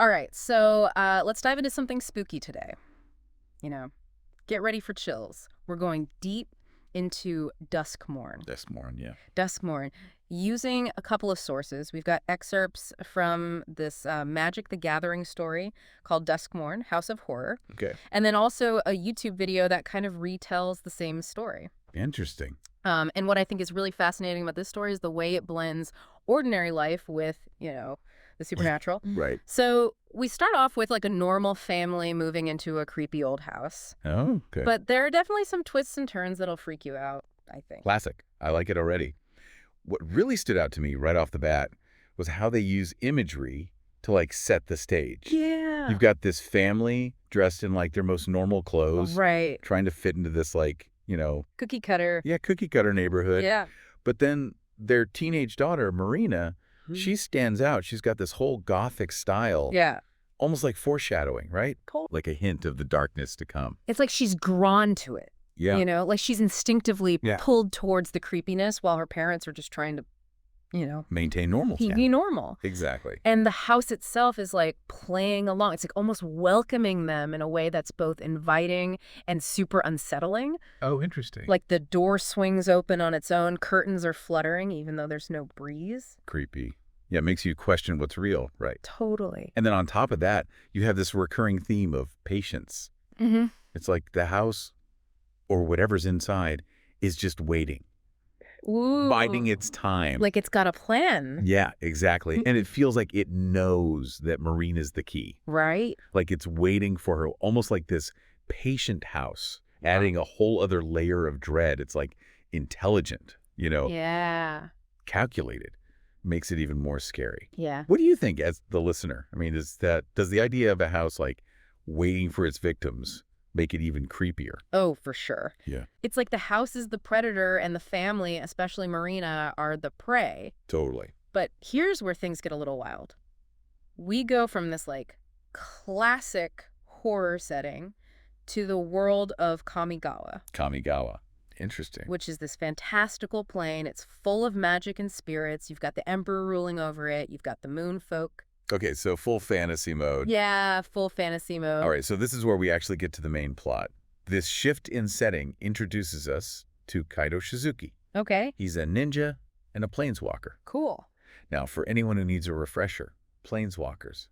All right, so let's dive into something spooky today. You know, get ready for chills. We're going deep into Duskmourn. Duskmourn, yeah. Duskmourn, using a couple of sources. We've got excerpts from this Magic the Gathering story called Duskmourn, House of Horror, Okay. and then also a YouTube video that kind of retells the same story. Interesting. And what I think is really fascinating about this story is the way it blends ordinary life with, the supernatural. Right. So we start off with like a normal family moving into a creepy old house. Oh, okay. But there are definitely some twists and turns that'll freak you out, I think. Classic. I like it already. What really stood out to me right off the bat was how they use imagery to like set the stage. Yeah. You've got this family dressed in like their most normal clothes, Right. trying to fit into this like, Cookie cutter. cookie cutter neighborhood. Yeah. But then their teenage daughter, Marina, Mhm. she stands out. She's got this whole gothic style. Yeah. Almost like foreshadowing, right? Cool. Like a hint of the darkness to come. It's like she's drawn to it. Yeah. Like she's instinctively Yeah. pulled towards the creepiness while her parents are just trying to, Maintain normalcy. be normal. Exactly. And the house itself is like playing along. It's like almost welcoming them in a way that's both inviting and super unsettling. Oh, interesting. Like the door swings open on its own, curtains are fluttering even though there's no breeze. Creepy. Yeah, it makes you question what's real, right? Totally. And then on top of that, you have this recurring theme of patience. Mm-hmm. It's like the house or whatever's inside is just waiting, Ooh. biding its time. Like it's got a plan. Yeah, exactly. And it feels like it knows that Marina's the key. Right? Like it's waiting for her, almost like this patient house, adding a whole other layer of dread. It's like intelligent, Yeah. calculated. Makes it even more scary. Yeah. What do you think as the listener? I mean, does the idea of a house like waiting for its victims make it even creepier? Oh, for sure. Yeah. It's like the house is the predator and the family, especially Marina, are the prey. Totally. But here's where things get a little wild. We go from this like classic horror setting to the world of Kamigawa, Kamigawa. Interesting. which is this fantastical plane. It's full of magic and spirits. You've got the emperor ruling over it. You've got the moon folk. Okay, so full fantasy mode. Yeah, full fantasy mode. All right, so this is where we actually get to the main plot. This shift in setting introduces us to Kaido Shizuki. Okay, He's a ninja and a planeswalker. cool. Now, for anyone who needs a refresher, planeswalkers.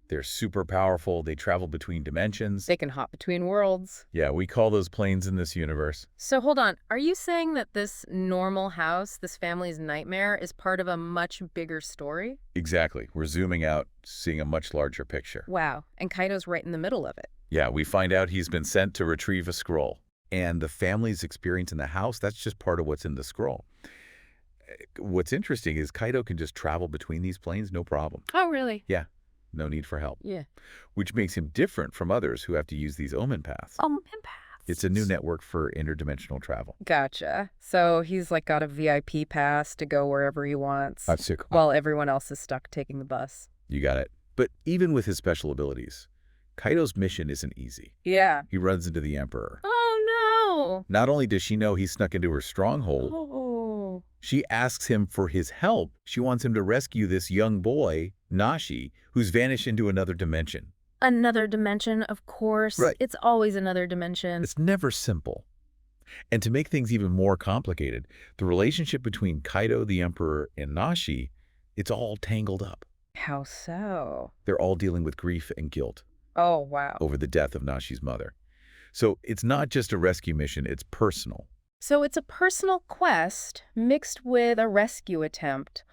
They're super powerful. They travel between dimensions. They can hop between worlds. Yeah, we call those planes in this universe. So hold on. Are you saying that this normal house, this family's nightmare, is part of a much bigger story? Exactly. We're zooming out, seeing a much larger picture. Wow. And Kaido's right in the middle of it. Yeah, we find out he's been sent to retrieve a scroll. And the family's experience in the house, that's just part of what's in the scroll. What's interesting is Kaido can just travel between these planes, no problem. Oh, really? Yeah, no need for help. Yeah. Which makes him different from others who have to use these omen paths. Empaths. It's a new network for interdimensional travel. Gotcha. So he's like got a VIP pass to go wherever he wants, while everyone else is stuck taking the bus. You got it. But even with his special abilities, Kaido's mission isn't easy. Yeah. He runs into the Emperor. Oh, Not only does she know he snuck into her stronghold, no. Oh. she asks him for his help. She wants him to rescue this young boy, Nashi, who's vanished into another dimension. Another dimension, of course. Right. It's always another dimension. It's never simple. And to make things even more complicated, the relationship between Kaido, the Emperor, and Nashi, it's all tangled up. How so? They're all dealing with grief and guilt Oh, wow. over the death of Nashi's mother. So it's not just a rescue mission, it's personal. So it's a personal quest mixed with a rescue attempt,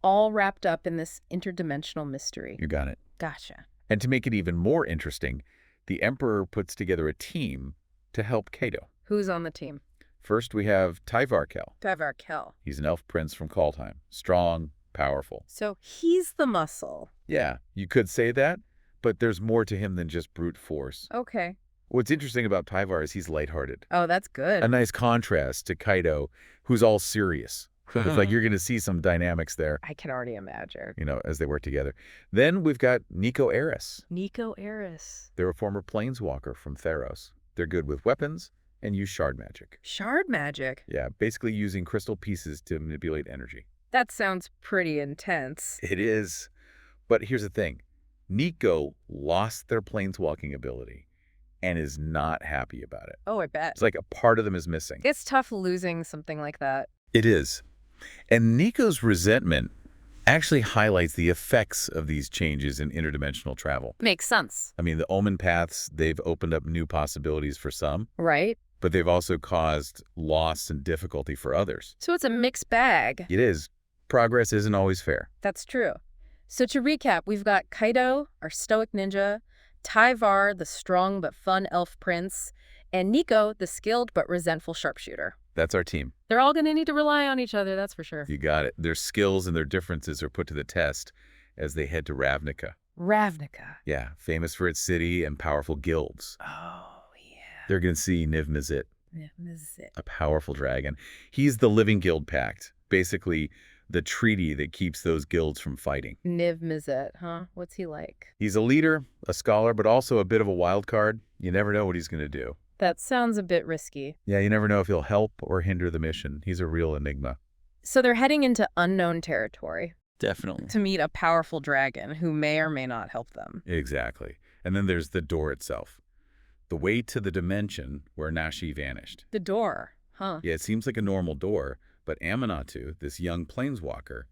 all wrapped up in this interdimensional mystery. You got it. Gotcha. And to make it even more interesting, the Emperor puts together a team to help Kaido. Who's on the team? First, we have Tyvarkel. Tyvarkel. He's an elf prince from Kaldheim. Strong, powerful. So he's the muscle. Yeah, you could say that, but there's more to him than just brute force. Okay. What's interesting about Tyvar is he's lighthearted. Oh, that's good. A nice contrast to Kaido, who's all serious. It's like you're going to see some dynamics there, I can already imagine. as they work together. Then we've got Nico Eris. Nico Eris. They're a former planeswalker from Theros. They're good with weapons and use shard magic. Shard magic. Yeah, basically using crystal pieces to manipulate energy. That sounds pretty intense. It is. But here's the thing. Nico lost their planeswalking ability and is not happy about it. Oh, I bet. It's like a part of them is missing. It's tough losing something like that. It is. And Nico's resentment actually highlights the effects of these changes in interdimensional travel. Makes sense. I mean, the Omen paths, they've opened up new possibilities for some, Right? but they've also caused loss and difficulty for others. So it's a mixed bag. It is. Progress isn't always fair. That's true. So to recap, we've got Kaido, our stoic ninja, Tyvar, the strong but fun elf prince, and Nico, the skilled but resentful sharpshooter. That's our team. They're all going to need to rely on each other, that's for sure. You got it. Their skills and their differences are put to the test as they head to Ravnica. Ravnica. Yeah, famous for its city and powerful guilds. Oh, yeah. They're going to see Niv-Mizzet, Yeah, this is it. a powerful dragon. He's the living guild pact, basically the treaty that keeps those guilds from fighting. Niv-Mizzet, huh? What's he like? He's a leader, a scholar, but also a bit of a wild card. You never know what he's going to do. That sounds a bit risky. Yeah, you never know if he'll help or hinder the mission. He's a real enigma. So they're heading into unknown territory Definitely. to meet a powerful dragon who may or may not help them. Exactly. And then there's the door itself. The way to the dimension where Nashi vanished. The door, huh? Yeah, it seems like a normal door, but Aminatou, this young planeswalker,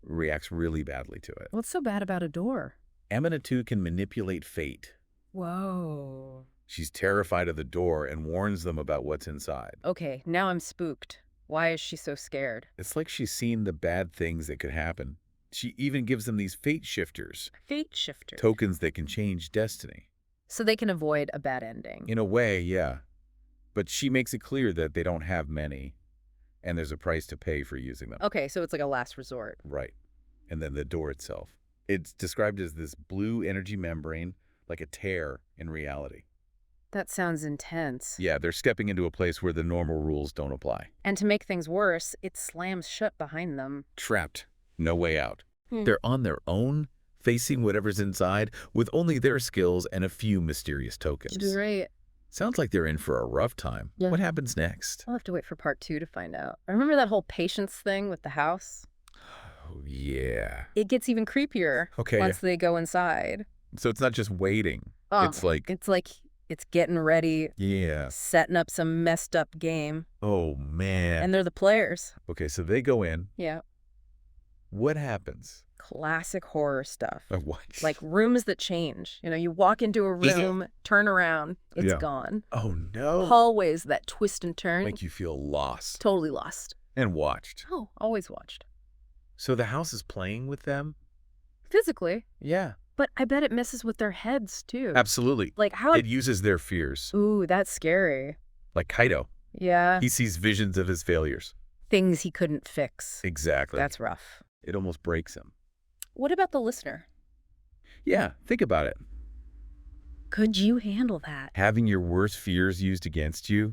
reacts really badly to it. What's so bad about a door? Aminatou can manipulate fate. Whoa. She's terrified of the door and warns them about what's inside. Okay, now I'm spooked. Why is she so scared? It's like she's seen the bad things that could happen. She even gives them these fate shifters, Fate shifter. tokens that can change destiny. So they can avoid a bad ending. In a way, yeah. But she makes it clear that they don't have many, and there's a price to pay for using them. Okay, so it's like a last resort. Right. And then the door itself. It's described as this blue energy membrane, like a tear in reality. That sounds intense. Yeah, they're stepping into a place where the normal rules don't apply. And to make things worse, it slams shut behind them. Trapped. No way out. Hmm. They're on their own, facing whatever's inside, with only their skills and a few mysterious tokens. Right. Sounds like they're in for a rough time. Yeah. What happens next? I'll have to wait for part 2 to find out. Remember that whole patience thing with the house? Oh, yeah. It gets even creepier Okay. once they go inside. So it's not just waiting. Oh, It's like, it's getting ready, yeah. setting up some messed up game. Oh, man. And they're the players. Okay, so they go in. Yeah. What happens? Classic horror stuff. What? Like rooms that change. You know, you walk into a room, turn around, it's Yeah. gone. Oh, no. Hallways that twist and turn. Make you feel lost Totally lost. and watched. Oh, always watched. So the house is playing with them? Physically. Yeah. But I bet it messes with their heads, too. Absolutely. Like how... It uses their fears. Ooh, that's scary. Like Kaido. Yeah. He sees visions of his failures. Things he couldn't fix. Exactly. That's rough. It almost breaks him. What about the listener? Yeah, think about it. Could you handle that? Having your worst fears used against you,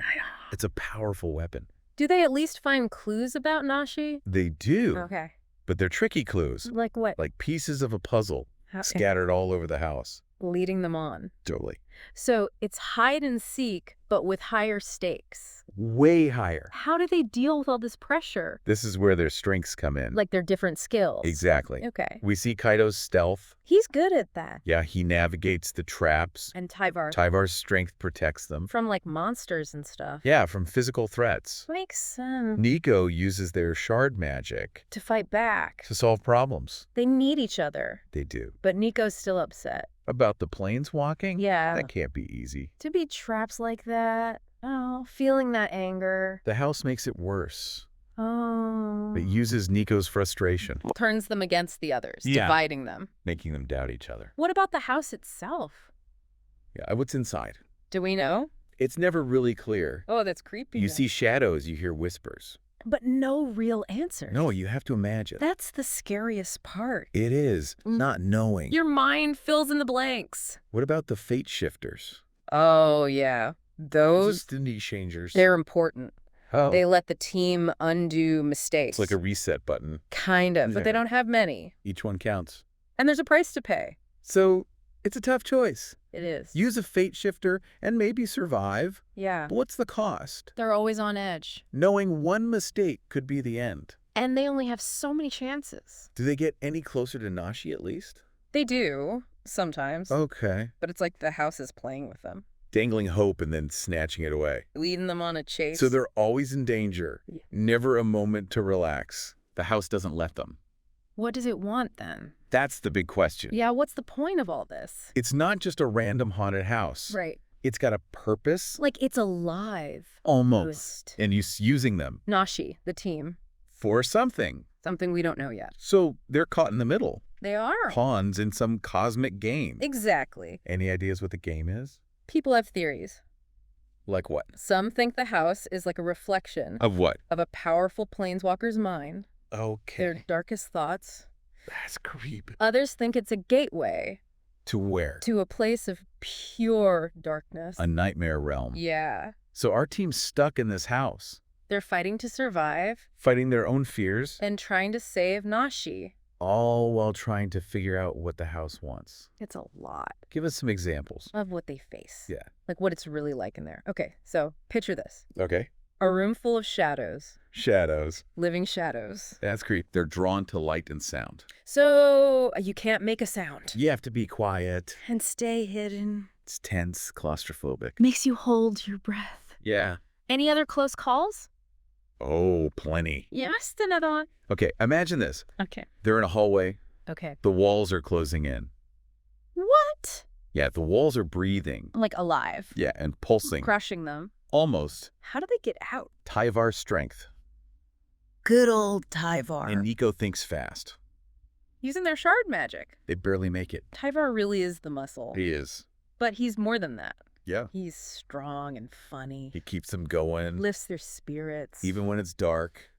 it's a powerful weapon. Do they at least find clues about Nashi? They do, Okay. but they're tricky clues, Like what? like pieces of a puzzle How, scattered all over the house. leading them on. Totally. So it's hide and seek, but with higher stakes. Way higher. How do they deal with all this pressure? This is where their strengths come in. Like their different skills. Exactly. Okay. We see Kaido's stealth. He's good at that. Yeah, he navigates the traps. And Tyvar. Tyvar's strength protects them. From like monsters and stuff. Yeah, from physical threats. Makes sense. Nico uses their shard magic To fight back. to solve problems. They need each other. They do. But Nico's still upset. About the planeswalking? Yeah. That can't be easy. To be traps like that. Oh, feeling that anger. The house makes it worse. Oh. It uses Nico's frustration, Turns them against the others, Yeah. dividing them. making them doubt each other. What about the house itself? Yeah, what's inside? Do we know? It's never really clear. Oh, that's creepy. You then. see shadows, you hear whispers. But no real answers. No, you have to imagine. That's the scariest part. It is, not knowing. Your mind fills in the blanks. What about the fate shifters? Oh, yeah. Those, Destiny changers. they're important. Oh, They let the team undo mistakes. it's like a reset button. Kind of, but they Yeah. don't have many. Each one counts. And there's a price to pay. So, it's a tough choice. It is. Use a fate shifter and maybe survive. Yeah. But what's the cost? They're always on edge. Knowing one mistake could be the end. And they only have so many chances. Do they get any closer to Nashi at least? They do, sometimes. Okay. But it's like the house is playing with them, Dangling hope and then snatching it away. leading them on a chase. So they're always in danger. Yeah. Never a moment to relax. The house doesn't let them. What does it want, then? That's the big question. Yeah, what's the point of all this? It's not just a random haunted house. Right. It's got a purpose. Like, it's alive. Almost. And using them. Nashi, the team. For something. Something we don't know yet. So they're caught in the middle. They are. Pawns in some cosmic game. Exactly. Any ideas what the game is? People have theories. Like what? Some think the house is like a reflection Of what? of a powerful planeswalker's mind, Okay. their darkest thoughts. That's creepy. Others think it's a gateway To where? to a place of pure darkness. A nightmare realm. Yeah. So our team's stuck in this house, They're fighting to survive fighting their own fears, and trying to save Nashi. all while trying to figure out what the house wants. It's a lot Give us some examples. of what they face. Yeah. Like what it's really like in there. Okay, so picture this. Okay. A room full of shadows. Shadows. Living shadows. That's creepy. They're drawn to light and sound. So you can't make a sound. You have to be quiet. And stay hidden. It's tense, claustrophobic. Makes you hold your breath. Yeah. Any other close calls? Oh, plenty. Yes, another one. Okay, imagine this. Okay. They're in a hallway. Okay. The walls are closing in. What? Yeah, the walls are breathing. Like alive. Yeah, and pulsing. Crushing them. Almost. How do they get out? Tyvar's strength. Good old Tyvar. And Nico thinks fast. Using their shard magic. They barely make it. Tyvar really is the muscle. He is. But he's more than that. Yeah. He's strong and funny. He keeps them going. Lifts their spirits. Even when it's dark.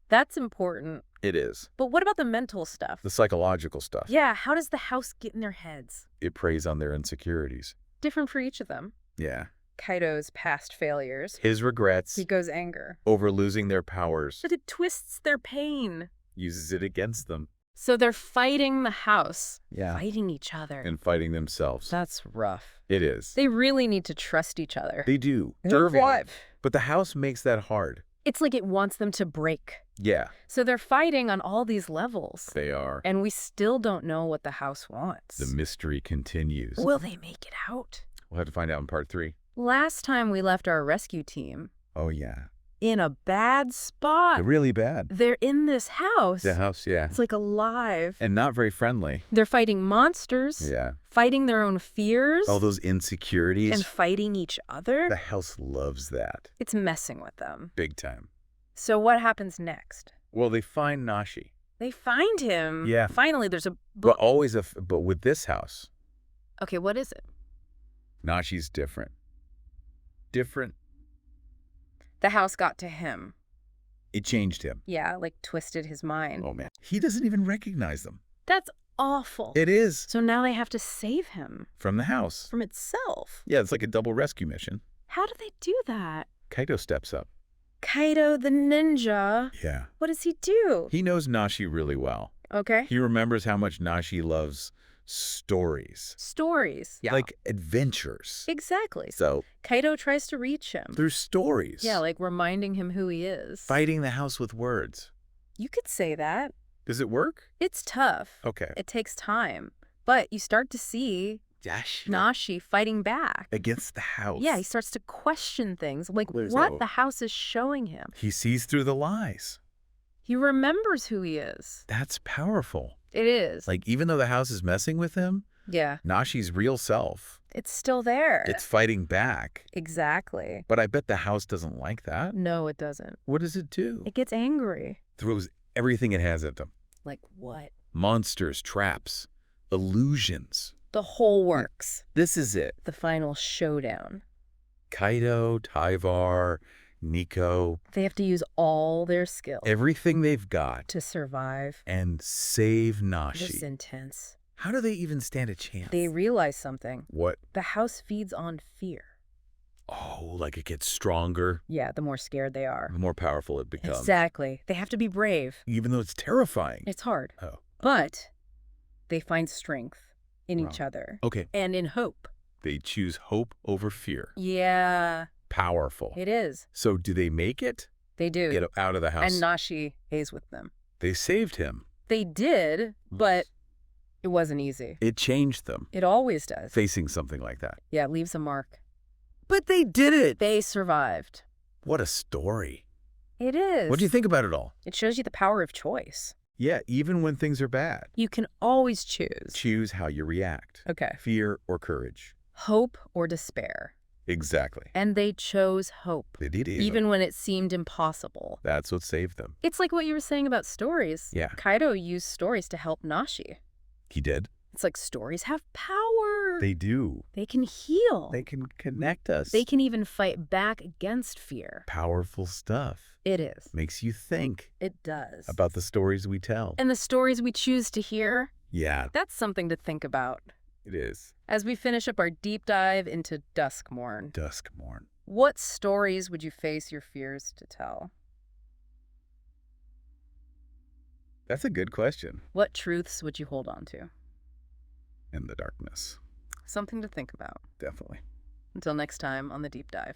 That's important. It is. But what about the mental stuff? The psychological stuff. Yeah, how does the house get in their heads? It preys on their insecurities. Different for each of them. Yeah. Kaido's past failures. His regrets Nico's anger. over losing their powers. But it twists their pain. Uses it against them. So they're fighting the house. Yeah. Fighting each other. And fighting themselves. That's rough. It is. They really need to trust each other. They do. Survive. But the house makes that hard. It's like it wants them to break. Yeah. So they're fighting on all these levels. They are. And we still don't know what the house wants. The mystery continues. Will they make it out? We'll have to find out in part 3. Last time we left our rescue team Oh, yeah. in a bad spot. Really bad. They're in this house. The house, yeah. It's like alive. And not very friendly. They're fighting monsters. Yeah. Fighting their own fears. All those insecurities. And fighting each other. The house loves that. It's messing with them. Big time. So what happens next? Well, they find Nashi. They find him. Yeah. Finally, there's a But always but with this house, Okay, what is it? Nashi's different. Different. The house got to him. It changed him. Yeah, like twisted his mind. Oh, man. He doesn't even recognize them. That's awful. It is. So now they have to save him. From the house. From itself. Yeah, it's like a double rescue mission. How do they do that? Kaido steps up. Kaido the ninja. Yeah. What does he do? He knows Nashi really well. Okay. He remembers how much Nashi loves stories. Stories. Yeah. Like adventures. Exactly. So, Kaido tries to reach him. through stories. Yeah, like reminding him who he is. Fighting the house with words. You could say that. Does it work? It's tough. Okay. It takes time. But you start to see Nashi fighting back. Against the house. Yeah, he starts to question things, like There's what a- the house is showing him. He sees through the lies. He remembers who he is. That's powerful. It is. Like, even though the house is messing with him, yeah, Nashi's real self, it's still there. it's fighting back. Exactly. But I bet the house doesn't like that. No, it doesn't. What does it do? It gets angry. Throws everything it has at them. Like what? Monsters, traps, illusions. The whole works. This is it. The final showdown. Kaido, Tyvar, Nico, They have to use all their skill everything they've got to survive. and save This is Nashi. intense. How do they even stand a chance? They realize something. What? The house feeds on fear. Oh, like it gets stronger, Yeah, the more scared they are. the more powerful it becomes. Exactly. They have to be brave. Even though it's terrifying. It's hard. Oh. But they find strength in Wow. each other Okay. and in hope. They choose hope over fear. Yeah, Powerful. it is. So do they make it? They do. Get out of the house. And Nashi is with them. They saved him. They did, but It wasn't easy. It changed them, It always does. facing something like that. Yeah, it leaves a mark. But they did it! They survived. What a story. It is. What do you think about it all? It shows you the power of choice. Yeah, even when things are bad. You can always choose. Choose how you react. Okay. Fear or courage. Hope or despair. Exactly. And they chose hope. They did it. Even when it seemed impossible. That's what saved them. It's like what you were saying about stories. Yeah. Kaido used stories to help Nashi. He did. It's like stories have power. They do. They can heal. They can connect us. They can even fight back against fear. Powerful stuff. It is. Makes you think It does. about the stories we tell. And the stories we choose to hear, Yeah, that's something to think about. it is. As we finish up our deep dive into Duskmourn, Duskmourn. what stories would you face your fears to tell? That's a good question. What truths would you hold on to? In the darkness. Something to think about. Definitely. Until next time on the Deep Dive.